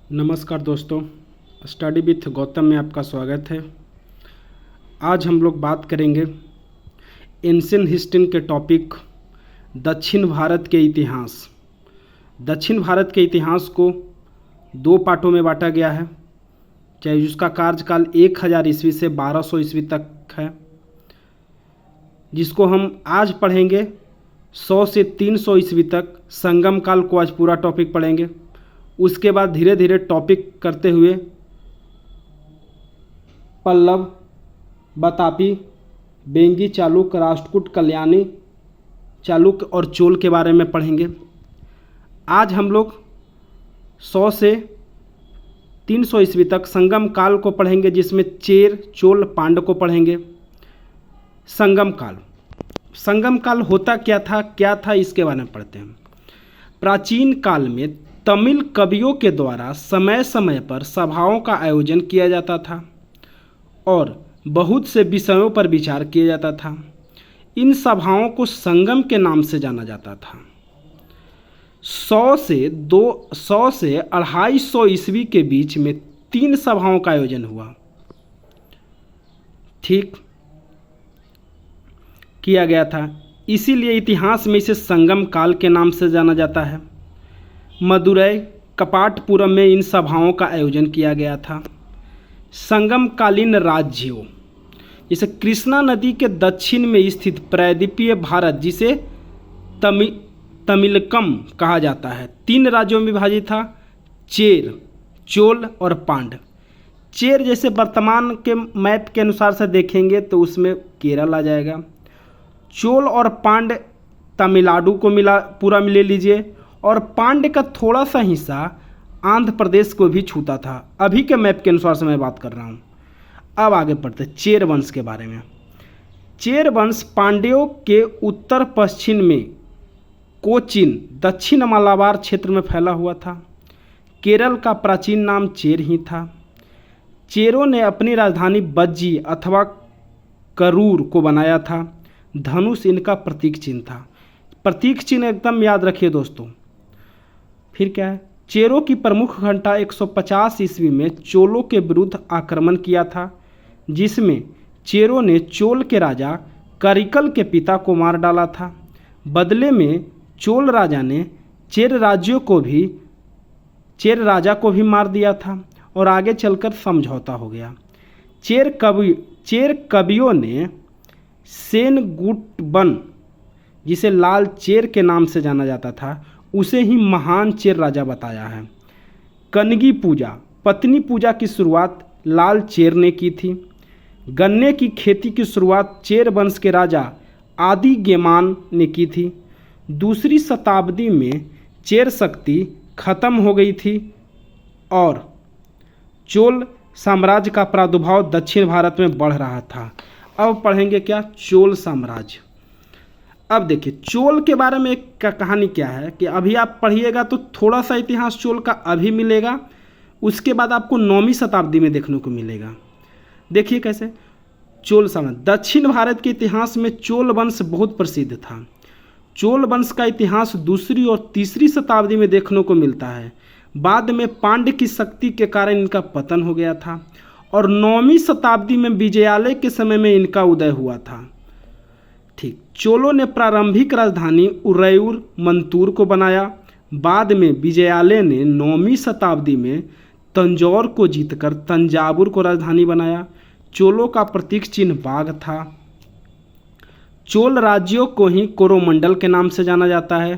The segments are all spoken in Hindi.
नमस्कार दोस्तों, स्टडी विथ गौतम में आपका स्वागत है। आज हम लोग बात करेंगे एंशिएंट हिस्ट्री के टॉपिक दक्षिण भारत के इतिहास। दक्षिण भारत के इतिहास को दो पार्टों में बांटा गया है, चाहे जिसका कार्यकाल 1000 ईस्वी से 1200 ईस्वी तक है, जिसको हम आज पढ़ेंगे 100 से 300 ईस्वी तक। संगम काल को आज पूरा टॉपिक पढ़ेंगे। उसके बाद धीरे धीरे टॉपिक करते हुए पल्लव, बतापी, बेंगी, चालुक्य, राष्ट्रकूट, कल्याणी, चालुक्य और चोल के बारे में पढ़ेंगे। आज हम लोग 100 से 300 ईस्वी तक संगम काल को पढ़ेंगे, जिसमें चेर, चोल, पांड्य को पढ़ेंगे। संगम काल होता क्या था इसके बारे में पढ़ते हैं। प्राचीन काल में तमिल कवियों के द्वारा समय समय पर सभाओं का आयोजन किया जाता था और बहुत से विषयों पर विचार किया जाता था। इन सभाओं को संगम के नाम से जाना जाता था। 100 से 250 ईस्वी के बीच में 3 सभाओं का आयोजन हुआ, ठीक किया गया था। इसीलिए इतिहास में इसे संगम काल के नाम से जाना जाता है। मदुरै, कपाटपुरम में इन सभाओं का आयोजन किया गया था। संगमकालीन राज्यों, जैसे कृष्णा नदी के दक्षिण में स्थित प्रायद्वीपीय भारत, जिसे तमिलकम कहा जाता है, 3 राज्यों में विभाजित था: चेर, चोल और पांड्य। चेर जैसे वर्तमान के मैप के अनुसार से देखेंगे तो उसमें केरल आ जाएगा। चोल और पांड्य तमिलनाडु को पूरा ले लीजिए, और पांड्य का थोड़ा सा हिस्सा आंध्र प्रदेश को भी छूता था। अभी के मैप के अनुसार से मैं बात कर रहा हूँ। अब आगे बढ़ते हैं चेर वंश के बारे में। चेर वंश पांड्यों के उत्तर पश्चिम में कोचीन, दक्षिण मालाबार क्षेत्र में फैला हुआ था। केरल का प्राचीन नाम चेर ही था। चेरों ने अपनी राजधानी बज्जी अथवा करूर को बनाया था। धनुष इनका प्रतीक चिन्ह था। प्रतीक चिन्ह एकदम याद रखिए दोस्तों। फिर क्या है, चेरों की प्रमुख घटना 150 ईस्वी में चोलों के विरुद्ध आक्रमण किया था, जिसमें चेरों ने चोल के राजा करिकल के पिता को मार डाला था। बदले में चोल राजा ने चेर राजा को भी मार दिया था और आगे चलकर समझौता हो गया। चेर कवियों ने सेनगुटबन, जिसे लाल चेर के नाम से जाना जाता था, उसे ही महान चेर राजा बताया है। कनगी पूजा, पत्नी पूजा की शुरुआत लाल चेर ने की थी। गन्ने की खेती की शुरुआत चेर वंश के राजा आदि गेमान ने की थी। 2री शताब्दी में चेर शक्ति खत्म हो गई थी और चोल साम्राज्य का प्रादुर्भाव दक्षिण भारत में बढ़ रहा था। अब पढ़ेंगे क्या, चोल साम्राज्य। अब देखिए चोल के बारे में एक कहानी क्या है कि अभी आप पढ़िएगा तो थोड़ा सा इतिहास चोल का अभी मिलेगा, उसके बाद आपको 9वीं शताब्दी में देखने को मिलेगा। देखिए कैसे चोल साम्राज्य। दक्षिण भारत के इतिहास में चोल वंश बहुत प्रसिद्ध था। चोल वंश का इतिहास 2री और 3री शताब्दी में देखने को मिलता है। बाद में पांड्य की शक्ति के कारण इनका पतन हो गया था और 9वीं शताब्दी में विजयालय के समय में इनका उदय हुआ था, ठीक। चोलों ने प्रारंभिक राजधानी उरैयूर मंतूर को बनाया। बाद में विजयालय ने 9वीं शताब्दी में तंजौर को जीतकर तंजावुर को राजधानी बनाया। चोलों का प्रतीक चिन्ह बाघ था। चोल राज्यों को ही कोरोमंडल के नाम से जाना जाता है।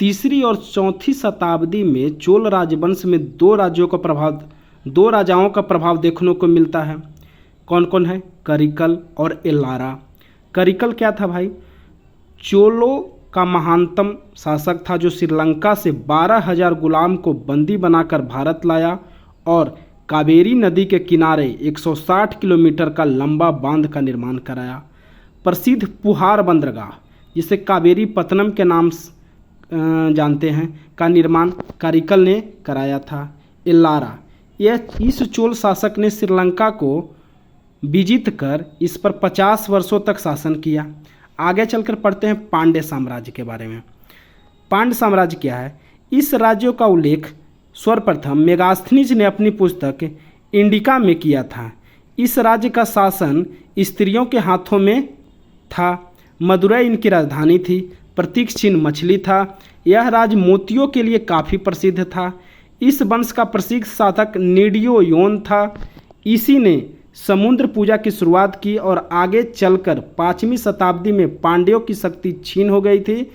3री और 4थी शताब्दी में चोल राजवंश में 2 राजाओं का प्रभाव देखने को मिलता है। कौन कौन है, करिकल और एल्लारा। करिकल क्या था भाई, चोलों का महानतम शासक था, जो श्रीलंका से 12,000 गुलाम को बंदी बनाकर भारत लाया और कावेरी नदी के किनारे 160 किलोमीटर का लंबा बांध का निर्माण कराया। प्रसिद्ध पुहार बंदरगाह, जिसे कावेरी पत्तनम के नाम जानते हैं, का निर्माण करिकल ने कराया था। एल्लारा, इस चोल शासक ने श्रीलंका को विजित कर इस पर 50 वर्षों तक शासन किया। आगे चलकर पढ़ते हैं पांड्य साम्राज्य के बारे में। पांड्य साम्राज्य क्या है, इस राज्य का उल्लेख सर्वप्रथम मेगास्थनीज ने अपनी पुस्तक इंडिका में किया था। इस राज्य का शासन स्त्रियों के हाथों में था। मदुरै इनकी राजधानी थी। प्रतीक चिन्ह मछली था। यह राज्य मोतियों के लिए काफ़ी प्रसिद्ध था। इस वंश का प्रसिद्ध शासक नीडियो योन था। इसी ने समुद्र पूजा की शुरुआत की और आगे चलकर 5वीं शताब्दी में पांड्यों की शक्ति क्षीण हो गई थी।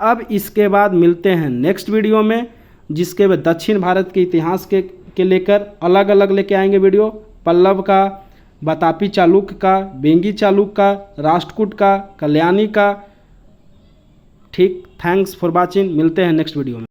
अब इसके बाद मिलते हैं नेक्स्ट वीडियो में, जिसके बाद दक्षिण भारत के इतिहास के लेकर अलग अलग लेके आएंगे वीडियो। पल्लव का, बतापी चालुक्य का, बेंगी चालुक्य का, राष्ट्रकूट का, कल्याणी का। ठीक, थैंक्स फॉर वॉचिंग। मिलते हैं नेक्स्ट वीडियो में।